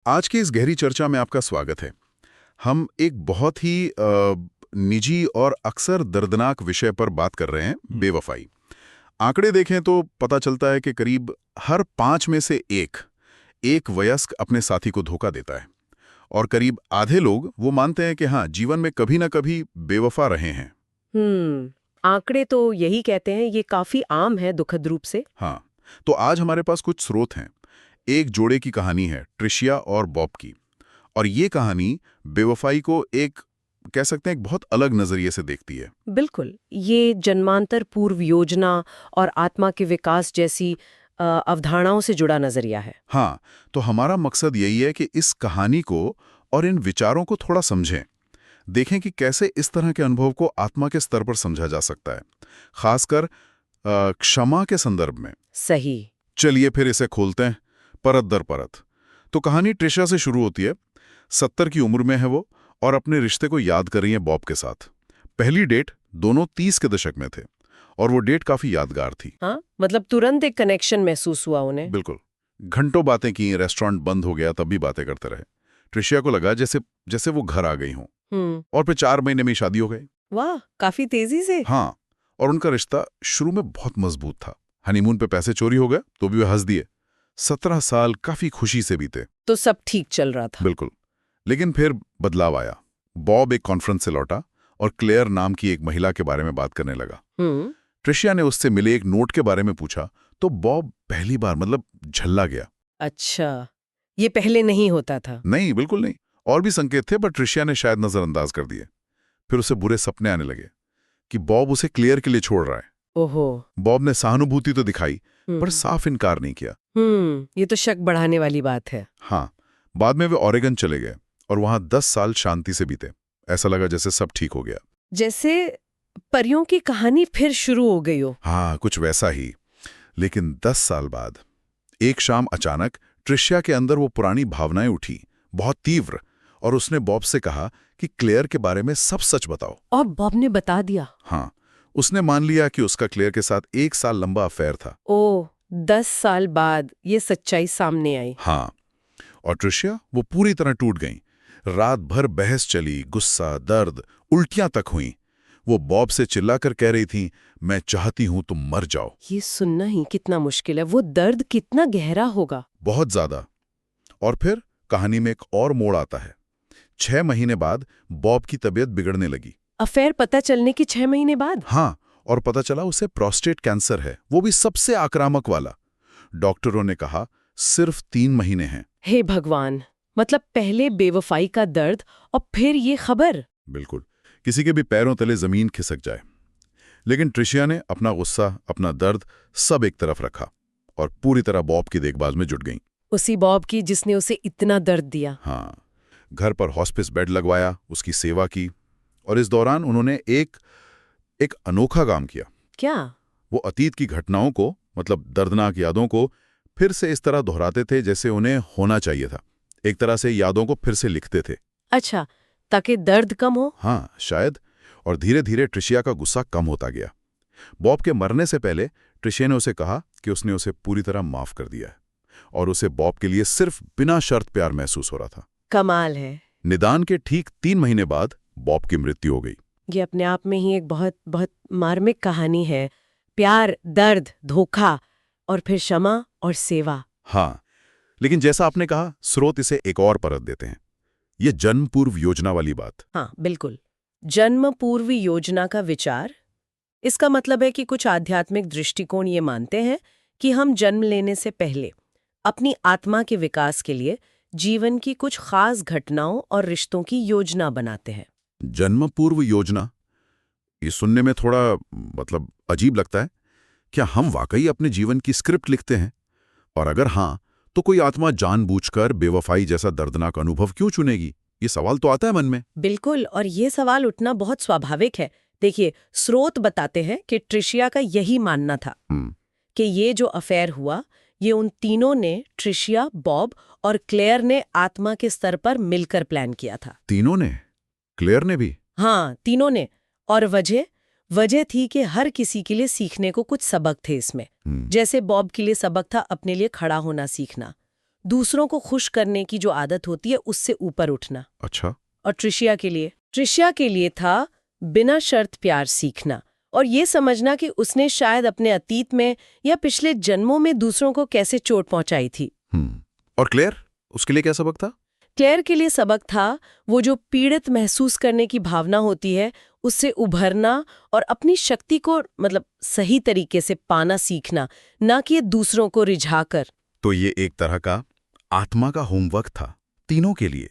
आज की इस गहरी चर्चा में आपका स्वागत है। हम एक बहुत ही निजी और अक्सर दर्दनाक विषय पर बात कर रहे हैं, बेवफाई। आंकड़े देखें तो पता चलता है कि करीब हर 5 में से एक वयस्क अपने साथी को धोखा देता है और करीब आधे लोग वो मानते हैं कि हाँ, जीवन में कभी ना कभी बेवफा रहे हैं। आंकड़े तो यही कहते हैं, ये काफी आम है दुखद रूप से। हाँ, तो आज हमारे पास कुछ स्रोत हैं। एक जोड़े की कहानी है, ट्रिशिया और बॉब की। और ये कहानी बेवफाई को एक कह सकते हैं एक बहुत अलग नजरिए से देखती है। बिल्कुल, ये जन्मांतर पूर्व योजना और आत्मा के विकास जैसी अवधारणाओं से जुड़ा नजरिया है। हाँ, तो हमारा मकसद यही है कि इस कहानी को और इन विचारों को थोड़ा समझें। देखें कि कैसे इस तरह के अनुभव को आत्मा के स्तर पर समझा जा सकता है, खासकर क्षमा के संदर्भ में। सही। चलिए फिर इसे खोलते हैं, परत दर परत। तो कहानी ट्रिशा से शुरू होती है। 70 की उम्र में है वो और अपने रिश्ते को याद कर रही है बॉब के साथ। पहली डेट दोनों 30 के दशक में थे और वो डेट काफी यादगार थी। हाँ, मतलब तुरंत एक कनेक्शन महसूस हुआ उन्हें। बिल्कुल। घंटों बातें की, रेस्टोरेंट बंद हो गया तब भी बातें करते रहे। ट्रिशिया को लगा जैसे जैसे वो घर आ गई हों। और फिर 4 महीने में ही शादी हो गई। वाह, काफी तेजी से। हाँ, और उनका रिश्ता शुरू में बहुत मजबूत था। हनीमून पे पैसे चोरी हो गए तो भी वे हंस दिए। 17 साल काफी खुशी से बीते। तो सब ठीक चल रहा था। बिल्कुल। लेकिन फिर बदलाव आया। बॉब एक कॉन्फ्रेंस से लौटा और क्लेयर नाम की एक महिला के बारे में बात करने लगा। हम्म। ट्रिशिया ने उससे मिले एक नोट के बारे में पूछा तो बॉब पहली बार मतलब झल्ला गया। अच्छा, ये पहले नहीं होता था। नहीं, बिल्कुल नहीं। और भी संकेत थे पर ट्रिशिया ने शायद नजरअंदाज कर दिए। फिर उसे बुरे सपने आने लगे कि बॉब उसे क्लियर के लिए छोड़ रहा है। ओहो। बॉब ने सहानुभूति तो दिखाई पर हम्म। साफ इनकार नहीं किया। ये तो शक बढ़ाने वाली बात है। हाँ, बाद में वे ओरेगन चले गए और वहां 10 साल शांति से बीते। ऐसा लगा जैसे सब ठीक हो गया। जैसे परियों की कहानी फिर शुरू हो गई हो। हाँ, कुछ वैसा ही। लेकिन 10 साल बाद एक शाम अचानक ट्रिशिया के अंदर वो पुरानी भावनाएं उठी, बहुत तीव्र। और उसने बॉब से कहा कि क्लेयर के बारे में सब सच बताओ। और बॉब ने बता दिया। हाँ, उसने मान लिया कि उसका क्लेयर के साथ 1 साल लंबा अफेयर था। ओह, 10 साल बाद ये सच्चाई सामने आई। हाँ, और ट्रिशिया वो पूरी तरह टूट गई। रात भर बहस चली, गुस्सा, दर्द, उल्टियां तक हुई। वो बॉब से चिल्लाकर कह रही थी, मैं चाहती हूं तुम मर जाओ। ये सुनना ही कितना मुश्किल है, वो दर्द कितना गहरा होगा। बहुत ज्यादा। और फिर कहानी में एक और मोड़ आता है। 6 महीने बाद बॉब की तबीयत बिगड़ने लगी। अफेयर पता चलने की 6 महीने बाद? हाँ, और पता चला उसे प्रोस्टेट कैंसर है, वो भी सबसे आक्रामक वाला। डॉक्टरों ने कहा सिर्फ 3 महीने हैं। हे भगवान, मतलब पहले बेवफाई का दर्द और फिर ये खबर। बिल्कुल, किसी के भी पैरों तले जमीन खिसक जाए। लेकिन ट्रिशिया ने अपना गुस्सा, अपना दर्द सब एक तरफ रखा और पूरी तरह बॉब की देखभाल में जुट गई। उसी बॉब की जिसने उसे इतना दर्द दिया। हाँ, घर पर हॉस्पिस बेड लगवाया, उसकी सेवा की। और इस दौरान उन्होंने एक एक अनोखा काम किया। क्या? वो अतीत की घटनाओं को, मतलब दर्दनाक यादों को फिर से इस तरह दोहराते थे जैसे उन्हें होना चाहिए था। एक तरह से यादों को फिर से लिखते थे। अच्छा, ताकि दर्द कम हो। हाँ, शायद। और धीरे धीरे ट्रिशिया का गुस्सा कम होता गया। बॉब के मरने से पहले ट्रिशिया ने उसे कहा कि उसने उसे पूरी तरह माफ कर दिया है और उसे बॉब के लिए सिर्फ बिना शर्त प्यार महसूस हो रहा था। कमाल है। निदान के ठीक 3 महीने बाद बॉब की मृत्यु हो गई। ये अपने आप में ही एक बहुत बहुत मार्मिक कहानी है। प्यार, दर्द, धोखा और फिर क्षमा और सेवा। हाँ, लेकिन जैसा आपने कहा, स्रोत इसे एक और परत देते हैं। ये जन्म पूर्व योजना वाली बात। हाँ, बिल्कुल। जन्म पूर्व योजना का विचार। इसका मतलब है कि कुछ आध्यात्मिक दृष्टिकोण ये मानते हैं कि हम जन्म लेने से पहले अपनी आत्मा के विकास के लिए जीवन की कुछ खास घटनाओं और रिश्तों की योजना बनाते हैं। जन्म पूर्व योजना, ये सुनने में थोड़ा मतलब अजीब लगता है। क्या हम वाकई अपने जीवन की स्क्रिप्ट लिखते हैं? और अगर हाँ, तो कोई आत्मा जानबूझकर बेवफाई जैसा दर्दनाक अनुभव क्यों चुनेगी? ये सवाल तो आता है मन में। बिल्कुल, और ये सवाल उठना बहुत स्वाभाविक है। देखिए, स्रोत बताते हैं कि ट्रिशिया का यही मानना था कि ये जो अफेयर हुआ, ये उन तीनों ने, ट्रिशिया, बॉब और क्लेयर ने आत्मा के स्तर पर मिलकर प्लान किया था। तीनों ने? क्लेयर ने भी? हाँ, तीनों ने। और वजह थी कि हर किसी के लिए सीखने को कुछ सबक थे इसमें। जैसे बॉब के लिए सबक था अपने लिए खड़ा होना सीखना, दूसरों को खुश करने की जो आदत होती है उससे ऊपर उठना। अच्छा। और ट्रिशिया के लिए था बिना शर्त प्यार सीखना और ये समझना कि उसने शायद अपने अतीत में या पिछले जन्मों में दूसरों को कैसे चोट पहुंचाई थी। और क्लेयर, उसके लिए क्या सबक था? क्लेयर के लिए सबक था वो जो पीड़ित महसूस करने की भावना होती है उससे उभरना और अपनी शक्ति को सही तरीके से पाना सीखना, ना कि दूसरों को रिझाकर। तो ये एक तरह का आत्मा का होमवर्क था तीनों के लिए।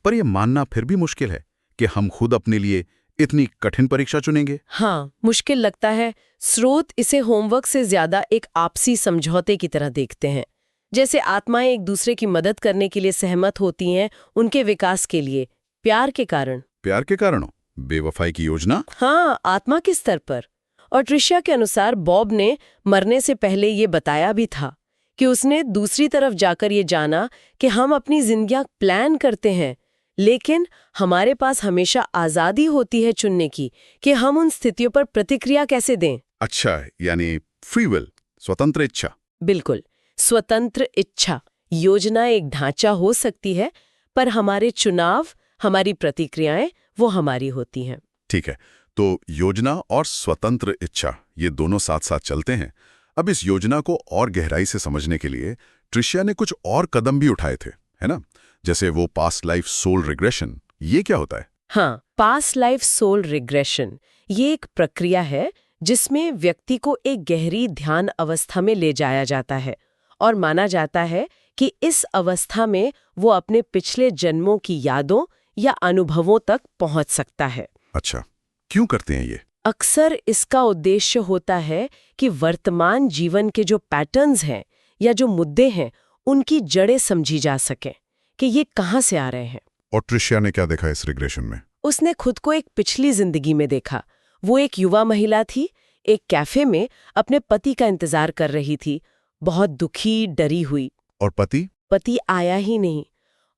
पर यह मानना फिर भी मुश्किल है कि हम खुद अपने लिए इतनी कठिन परीक्षा चुनेंगे। हाँ, मुश्किल लगता है। स्रोत इसे होमवर्क से ज्यादा एक आपसी समझौते की तरह देखते हैं। जैसे आत्माएं एक दूसरे की मदद करने के लिए सहमत होती हैं, उनके विकास के लिए, प्यार के कारण। प्यार के कारण? बेवफाई की योजना? हाँ, आत्मा के स्तर पर। और ट्रिशिया के अनुसार बॉब ने मरने से पहले ये बताया भी था कि उसने दूसरी तरफ जाकर ये जाना कि हम अपनी जिंदगियां प्लान करते हैं, लेकिन हमारे पास हमेशा आजादी होती है चुनने की कि हम उन स्थितियों पर प्रतिक्रिया कैसे दें। अच्छा, यानी फ्री विल, स्वतंत्र इच्छा। बिल्कुल, स्वतंत्र इच्छा। योजना एक ढांचा हो सकती है, पर हमारे चुनाव, हमारी प्रतिक्रियाएं वो हमारी होती हैं। ठीक है, तो योजना और स्वतंत्र इच्छा ये दोनों साथ साथ चलते हैं। अब इस योजना को और गहराई से समझने के लिए ट्रिशिया ने कुछ और कदम भी उठाए थे, है ना? जैसे वो पास्ट लाइफ सोल रिग्रेशन। ये क्या होता है? हाँ, पास्ट लाइफ सोल रिग्रेशन ये एक प्रक्रिया है जिसमें व्यक्ति को एक गहरी ध्यान अवस्था में ले जाया जाता है और माना जाता है कि इस अवस्था में वो अपने पिछले जन्मों की यादों या अनुभवों तक पहुंच सकता है। अच्छा, क्यों करते हैं ये? अक्सर इसका उद्देश्य होता है कि वर्तमान जीवन के जो पैटर्न्स हैं या जो मुद्दे हैं उनकी जड़ें समझी जा सकें कि ये कहाँ से आ रहे हैं। और ट्रिशिया ने क्या देखा इस रिग्रेशन में? उसने खुद को एक पिछली जिंदगी में देखा। वो एक युवा महिला थी, एक कैफे में अपने पति का इंतजार कर रही थी, बहुत दुखी, डरी हुई। और पति आया ही नहीं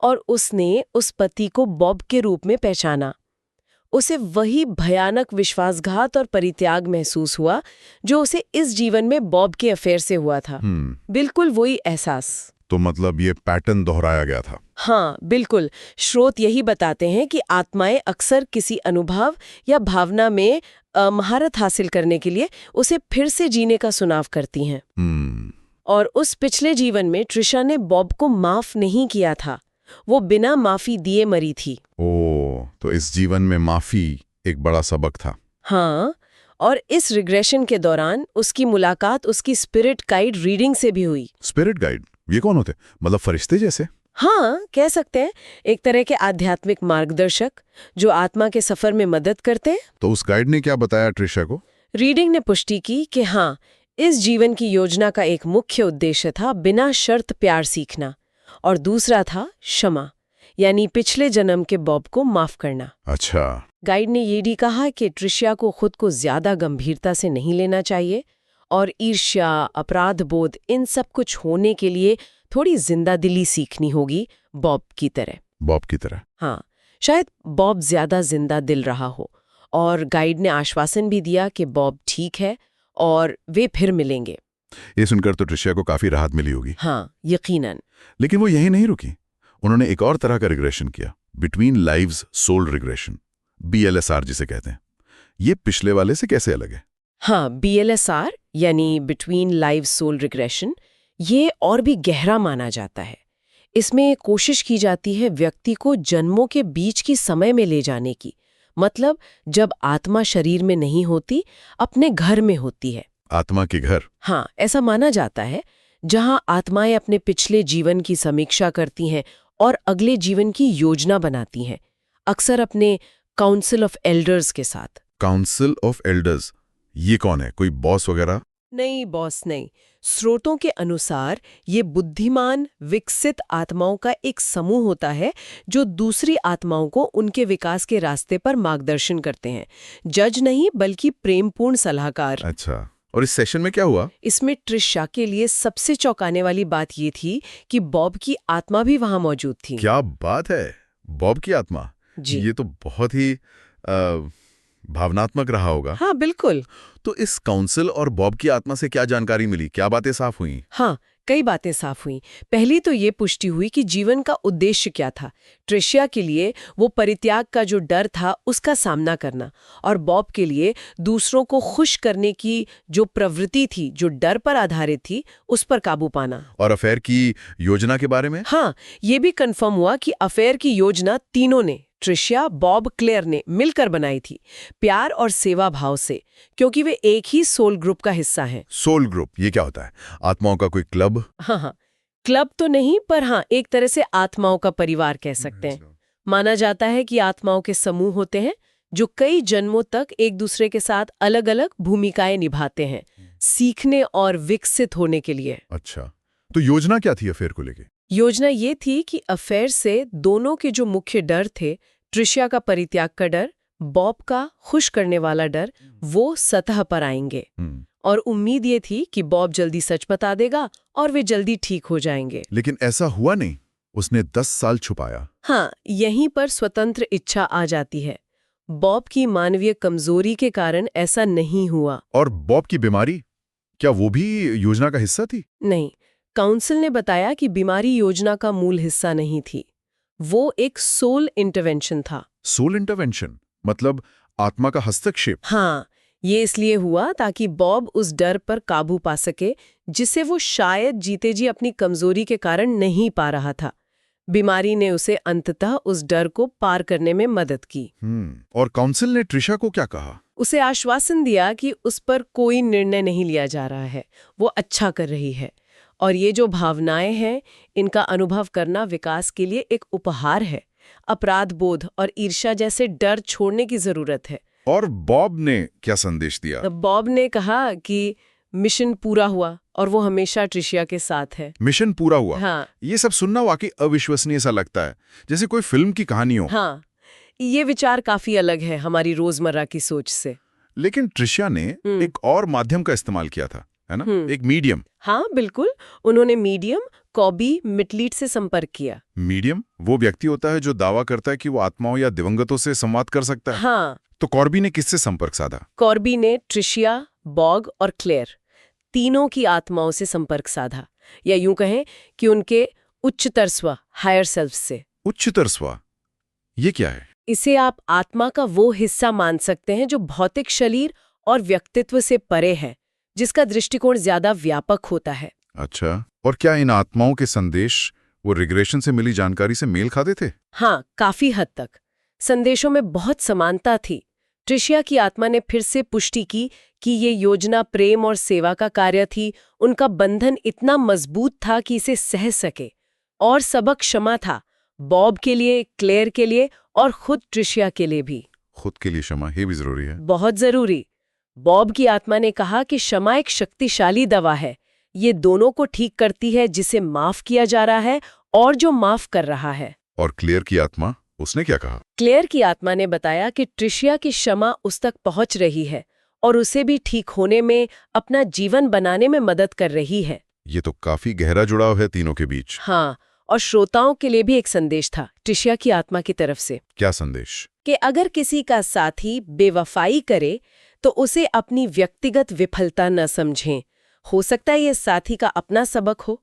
और उसने उस पति को बॉब के रूप में पहचाना। उसे वही भयानक विश्वासघात और परित्याग महसूस हुआ जो उसे इस जीवन में बॉब के अफेयर से हुआ था। बिल्कुल वही एहसास। तो मतलब ये पैटर्न दोहराया गया था? हाँ, बिल्कुल। स्रोत यही बताते हैं कि आत्माएं अक्सर किसी अनुभव या भावना में महारत हासिल करने के लिए उसे फिर से जीने का चुनाव करती हैं। और उस पिछले जीवन में ट्रिशा ने बॉब को माफ नहीं किया था, वो बिना माफी दिए मरी थी। ओह, तो इस जीवन में माफी एक बड़ा सबक था। हाँ, और इस रिग्रेशन के दौरान उसकी मुलाकात उसकी स्पिरिट गाइड रीडिंग से भी हुई। Spirit guide? ये कौन होते? मतलब फरिश्ते जैसे? हाँ, कह सकते हैं, एक तरह के आध्यात्मिक मार्गदर्शक जो आत्मा के सफर में मदद करते हैं। तो उस गाइड ने क्या बताया ट्रिशा को? रीडिंग ने पुष्टि की कि हाँ, इस जीवन की योजना का एक मुख्य उद्देश्य था बिना शर्त प्यार सीखना और दूसरा था क्षमा, यानी पिछले जन्म के बॉब को माफ करना। अच्छा। गाइड ने ये भी कहा कि ट्रिशिया को खुद को ज्यादा गंभीरता से नहीं लेना चाहिए और ईर्ष्या, अपराध बोध, इन सब कुछ होने के लिए थोड़ी जिंदादिली सीखनी होगी, बॉब की तरह। बॉब की तरह? हाँ, शायद बॉब ज्यादा जिंदा दिल रहा हो। और गाइड ने आश्वासन भी दिया कि बॉब ठीक है और वे फिर मिलेंगे। ये सुनकर तो ट्रिशिया को काफी राहत मिली होगी। हाँ, यकीनन। लेकिन वो यही नहीं रुकी, उन्होंने एक और तरह का रिग्रेशन किया, between lives soul regression, BLSR जिसे कहते हैं। ये पिछले वाले से कैसे अलग है? हाँ, BLSR यानी बिटवीन लाइव सोल रिग्रेशन, ये और भी गहरा माना जाता है। इसमें कोशिश की जाती है व्यक्ति को जन्मों के बीच की समय में ले जाने की, मतलब जब आत्मा शरीर में नहीं होती, अपने घर में होती है। आत्मा के घर? हाँ, ऐसा माना जाता है, जहां आत्माएं अपने पिछले जीवन की समीक्षा करती हैं और अगले जीवन की योजना बनाती हैं, अक्सर अपने काउंसिल ऑफ एल्डर्स के साथ। Council of elders? ये कौन है, कोई बॉस वगैरह? नहीं, बॉस नहीं। स्रोतों के अनुसार ये बुद्धिमान, विकसित आत्माओं का एक समूह होता है जो दूसरी आत्माओं को उनके विकास के रास्ते पर मार्गदर्शन करते हैं। जज नहीं, बल्कि प्रेमपूर्ण सलाहकार। अच्छा, और इस सेशन में क्या हुआ? इसमें ट्रिशा के लिए सबसे चौंकाने वाली बात ये थी कि बॉब की आत्मा भी वहां मौजूद थी। क्या बात है, बॉब की आत्मा? जी। ये तो बहुत ही भावनात्मक रहा होगा। हाँ, बिल्कुल। तो इस काउंसिल और बॉब की आत्मा से क्या जानकारी मिली, क्या बातें साफ हुई? हाँ, कई बातें साफ हुई। पहली तो ये पुष्टि हुई कि जीवन का उद्देश्य क्या था। ट्रिशिया के लिए वो परित्याग का जो डर था उसका सामना करना, और बॉब के लिए दूसरों को खुश करने की जो प्रवृत्ति थी, जो डर पर आधारित थी, उस पर काबू पाना। और अफेयर की योजना के बारे में? हाँ, ये भी कंफर्म हुआ कि अफेयर की योजना तीनों ने, ट्रिशिया, बॉब, क्लेयर ने मिलकर बनाई थी, प्यार और सेवा भाव से, क्योंकि वे एक ही सोल ग्रुप का हिस्सा हैं। सोल ग्रुप, ये क्या होता है? आत्माओं का कोई क्लब? हाँ, क्लब तो नहीं, पर हाँ, एक तरह से आत्माओं का परिवार कह सकते हैं। माना जाता है कि आत्माओं के समूह होते हैं जो कई जन्मों तक एक दूसरे के साथ अलग अलग भूमिकाएं निभाते हैं, सीखने और विकसित होने के लिए। अच्छा, तो योजना क्या थी अफेयर को लेके? योजना ये थी कि अफेयर से दोनों के जो मुख्य डर थे, ट्रिशिया का परित्याग का डर, बॉब का खुश करने वाला डर, वो सतह पर आएंगे। और उम्मीद ये थी कि बॉब जल्दी सच बता देगा और वे जल्दी ठीक हो जाएंगे। लेकिन ऐसा हुआ नहीं। उसने 10 साल छुपाया। हाँ, यहीं पर स्वतंत्र इच्छा आ जाती है। बॉब की मानवीय कमजोरी के कारण ऐसा नहीं हुआ। और बॉब की बीमारी, क्या वो भी योजना का हिस्सा थी? नहीं, काउंसिल ने बताया कि बीमारी योजना का मूल हिस्सा नहीं थी। वो एक सोल इंटरवेंशन था। सोल इंटरवेंशन मतलब आत्मा का हस्तक्षेप? हाँ, ये इसलिए हुआ ताकि बॉब उस डर पर काबू पा सके जिसे वो शायद जीते जी अपनी कमजोरी के कारण नहीं पा रहा था। बीमारी ने उसे अंततः उस डर को पार करने में मदद की। और काउंसिल ने ट्रिशा को क्या कहा? उसे आश्वासन दिया कि उस पर कोई निर्णय नहीं लिया जा रहा है, वो अच्छा कर रही है, और ये जो भावनाएं हैं, इनका अनुभव करना विकास के लिए एक उपहार है। अपराध बोध और ईर्ष्या जैसे डर छोड़ने की जरूरत है। और बॉब ने क्या संदेश दिया? तो बॉब ने कहा कि मिशन पूरा हुआ और वो हमेशा ट्रिशिया के साथ है। मिशन पूरा हुआ? हाँ। ये सब सुनना वाकई अविश्वसनीय सा लगता है, जैसे कोई फिल्म की कहानी हो। हाँ, ये विचार काफी अलग है हमारी रोजमर्रा की सोच से। लेकिन ट्रिशिया ने एक और माध्यम का इस्तेमाल किया था, है ना? एक मीडियम। हाँ, बिल्कुल। उन्होंने मीडियम कॉबी मिटलीट से संपर्क किया। मीडियम वो व्यक्ति होता है जो दावा करता है कि वो आत्माओं या दिवंगतों से संवाद कर सकता है। हाँ। तो कॉर्बी ने किससे संपर्क साधा? कॉर्बी ने ट्रिशिया, बॉग और क्लेयर तीनों की आत्माओं से संपर्क साधा, या यूं कहें कि उनके उच्चतर स्व, हायर सेल्फ से। उच्चतर स्व, ये क्या है? इसे आप आत्मा का वो हिस्सा मान सकते हैं जो भौतिक शरीर और व्यक्तित्व से परे है, जिसका दृष्टिकोण ज्यादा व्यापक होता है। अच्छा, और क्या इन आत्माओं के संदेश वो रिग्रेशन से मिली जानकारी से मेल खाते थे? हाँ, काफी हद तक। संदेशों में बहुत समानता थी। ट्रिशिया की आत्मा ने फिर से पुष्टि की कि ये योजना प्रेम और सेवा का कार्य थी। उनका बंधन इतना मजबूत था कि इसे सह सके। और सबक क्षमा था, बॉब के लिए, क्लेयर के लिए और खुद ट्रिशिया के लिए भी। खुद के लिए क्षमा, ये भी जरूरी है। बहुत जरूरी। बॉब की आत्मा ने कहा कि क्षमा एक शक्तिशाली दवा है। ये दोनों को ठीक करती है, जिसे माफ किया जा रहा है और जो माफ कर रहा है। और क्लेयर की आत्मा, उसने क्या कहा? क्लेयर की आत्मा ने बताया कि ट्रिशिया की क्षमा उस तक पहुंच रही है और उसे भी ठीक होने में, अपना जीवन बनाने में मदद कर रही है। ये तो काफी गहरा जुड़ाव है तीनों के बीच। हाँ, और श्रोताओं के लिए भी एक संदेश था ट्रिशिया की आत्मा की तरफ से। क्या संदेश? कि अगर किसी का साथी बेवफाई करे तो उसे अपनी व्यक्तिगत विफलता न समझें। हो सकता है ये साथी का अपना सबक हो,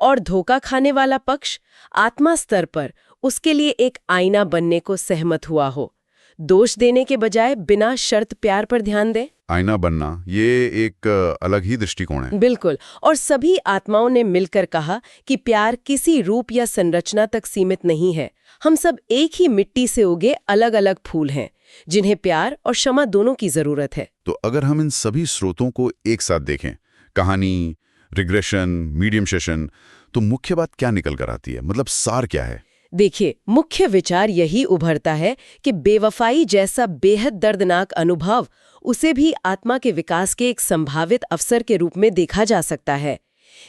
और धोखा खाने वाला पक्ष आत्मा स्तर पर उसके लिए एक आईना बनने को सहमत हुआ हो। दोष देने के बजाय बिना शर्त प्यार पर ध्यान दें। आईना बनना, ये एक अलग ही दृष्टिकोण है। बिल्कुल। और सभी आत्माओं ने मिलकर कहा कि प्यार किसी रूप या संरचना तक सीमित नहीं है। हम सब एक ही मिट्टी से उगे अलग अलग फूल हैं, जिन्हें प्यार और क्षमा दोनों की जरूरत है। तो अगर हम इन सभी स्रोतों को एक साथ देखें, कहानी, रिग्रेशन, मीडियम सेशन, तो मुख्य बात क्या निकल कर आती है? मतलब सार क्या है? देखिए, मुख्य विचार यही उभरता है कि बेवफाई जैसा बेहद दर्दनाक अनुभव, उसे भी आत्मा के विकास के एक संभावित अवसर के रूप में देखा जा सकता है।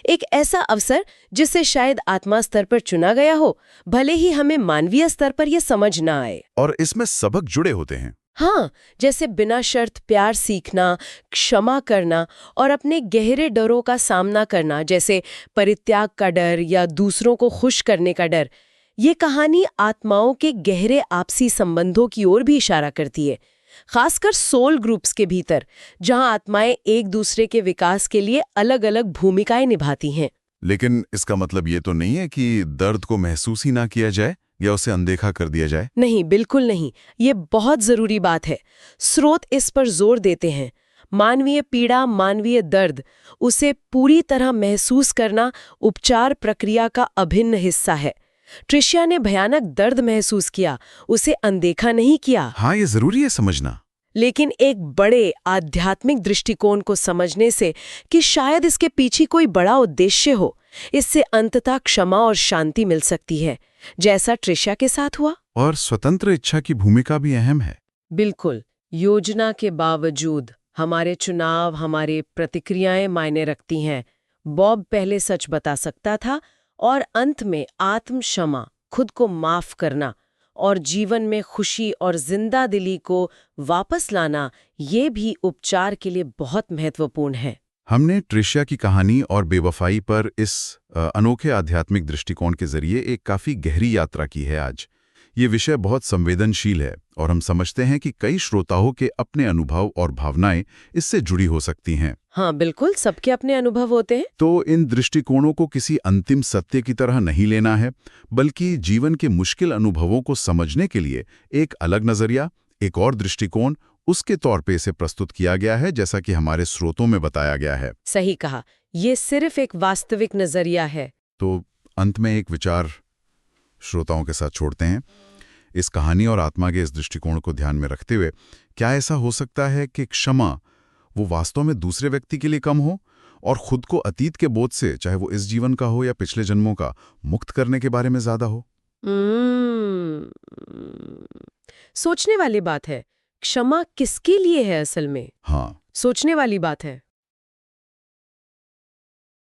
एक ऐसा अवसर जिसे शायद आत्मा स्तर पर चुना गया हो, भले ही हमें मानवीय स्तर पर यह समझ ना आए। और इसमें सबक जुड़े होते हैं। हाँ, जैसे बिना शर्त प्यार सीखना, क्षमा करना और अपने गहरे डरों का सामना करना, जैसे परित्याग का डर या दूसरों को खुश करने का डर। ये कहानी आत्माओं के गहरे आपसी संबंधों की ओर भी इशारा करती है, खासकर सोल ग्रुप्स के भीतर, जहां आत्माएं एक दूसरे के विकास के लिए अलग अलग भूमिकाएं निभाती हैं। लेकिन इसका मतलब ये तो नहीं है कि दर्द को महसूस ही ना किया जाए या उसे अनदेखा कर दिया जाए। नहीं, बिल्कुल नहीं। ये बहुत जरूरी बात है। स्रोत इस पर जोर देते हैं। मानवीय पीड़ा, मानवीय दर्द, उसे पूरी तरह महसूस करना उपचार प्रक्रिया का अभिन्न हिस्सा है। ट्रिशिया ने भयानक दर्द महसूस किया, उसे अनदेखा नहीं किया। हाँ, ये जरूरी है समझना। लेकिन एक बड़े आध्यात्मिक दृष्टिकोण को समझने से कि शायद इसके पीछे कोई बड़ा उद्देश्य हो, इससे अंततः क्षमा और शांति मिल सकती है, जैसा ट्रिशिया के साथ हुआ। और स्वतंत्र इच्छा की भूमिका भी अहम है। बिल्कुल। योजना के बावजूद हमारे चुनाव, हमारी प्रतिक्रियाएं मायने रखती हैं। बॉब पहले सच बता सकता था और अंत में आत्म क्षमा, खुद को माफ करना और जीवन में खुशी और जिंदा दिली को वापस लाना, ये भी उपचार के लिए बहुत महत्वपूर्ण है। हमने ट्रिशिया की कहानी और बेवफाई पर इस अनोखे आध्यात्मिक दृष्टिकोण के जरिए एक काफी गहरी यात्रा की है आज। ये विषय बहुत संवेदनशील है और हम समझते हैं कि कई श्रोताओं के अपने अनुभव और भावनाएं इससे जुड़ी हो सकती हैं। हाँ बिल्कुल, सबके अपने अनुभव होते हैं। तो इन दृष्टिकोणों को किसी अंतिम सत्य की तरह नहीं लेना है, बल्कि जीवन के मुश्किल अनुभवों को समझने के लिए एक अलग नजरिया, एक और दृष्टिकोण, उसके तौर पे इसे प्रस्तुत किया गया है, जैसा कि हमारे स्रोतों में बताया गया है। सही कहा, ये सिर्फ एक वास्तविक नजरिया है। तो अंत में एक विचार श्रोताओं के साथ छोड़ते हैं। इस कहानी और आत्मा के इस दृष्टिकोण को ध्यान में रखते हुए, क्या ऐसा हो सकता है कि क्षमा वो वास्तव में दूसरे व्यक्ति के लिए कम हो और खुद को अतीत के बोझ से, चाहे वो इस जीवन का हो या पिछले जन्मों का, मुक्त करने के बारे में ज्यादा हो? सोचने वाली बात है। क्षमा किसके लिए है असल में? हाँ, सोचने वाली बात है।